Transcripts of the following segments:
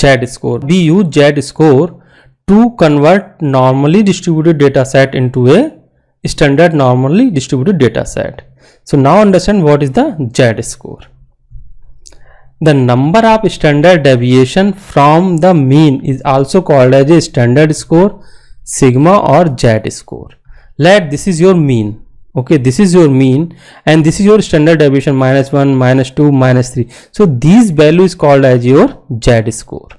Z-score. We use Z-score to convert normally distributed data set into a standard normally distributed data set. So now understand what is the Z-score. The number of standard deviation from the mean is also called as a standard score, sigma or Z-score. Let this is your mean. Okay, this is your mean and this is your standard deviation, -1, -2, -3. So these value is called as your Z-score.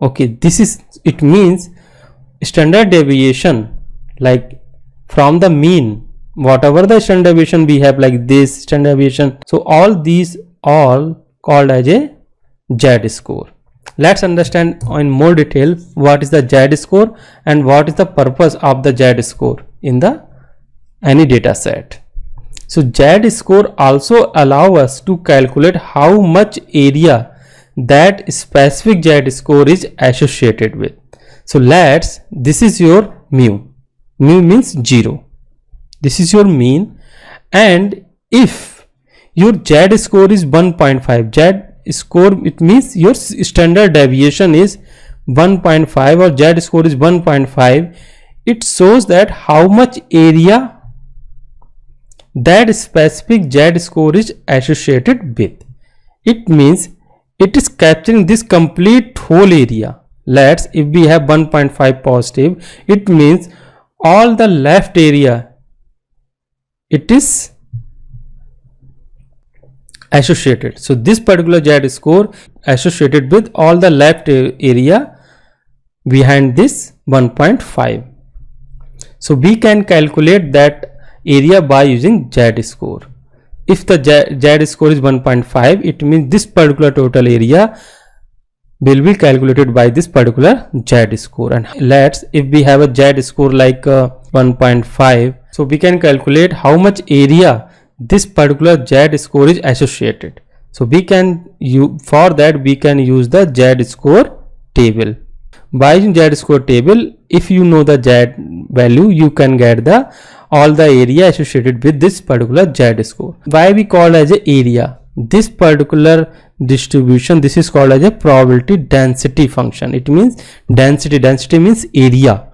Okay, this is, it means standard deviation like from the mean, whatever the standard deviation we have, like this standard deviation. So all these all called as a Z-score. Let's understand in more detail what is the Z-score and what is the purpose of the Z-score in the any data set. So Z-score also allow us to calculate how much area that specific Z-score is associated with. So this is your mu. Mu means 0. This is your mean, and if your Z-score is 1.5, Z-score, it means your standard deviation is 1.5 or Z-score is 1.5. It shows that how much area that specific Z-score is associated with. It means it is capturing this complete whole area. If we have 1.5 positive, it means all the left area it is associated. So this particular Z-score associated with all the left area behind this 1.5. So we can calculate that area by using Z-score. If the Z-score is 1.5, it means this particular total area will be calculated by this particular Z-score. And if we have a Z-score like 1.5, so we can calculate how much area this particular Z-score is associated. So we can for that we can use the Z-score table. By using Z-score table, if you know the Z value, you can get all the area associated with this particular Z-score. Why we call as a area? This particular distribution, this is called as a probability density function. It means density means area,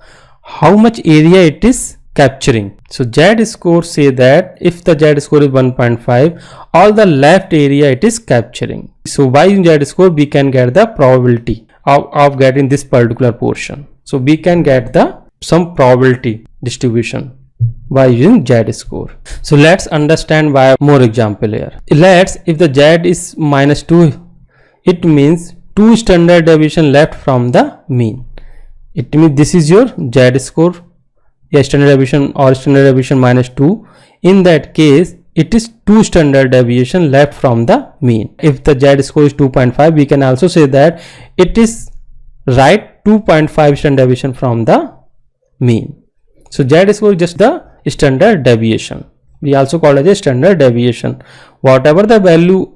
how much area it is capturing. So Z-score say that if the Z-score is 1.5, all the left area it is capturing. So by using Z-score we can get the probability of getting this particular portion. So we can get some probability distribution by using Z-score. So let's understand by more example here. If the Z is -2, it means 2 standard deviation left from the mean. It means this is your Z-score, standard deviation or standard deviation -2. In that case, it is 2 standard deviation left from the mean. If the Z-score is 2.5, we can also say that it is right 2.5 standard deviation from the mean. So Z-score is just the standard deviation. We also call it a standard deviation. Whatever the value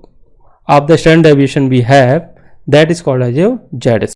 of the standard deviation we have, that is called as a Z-score.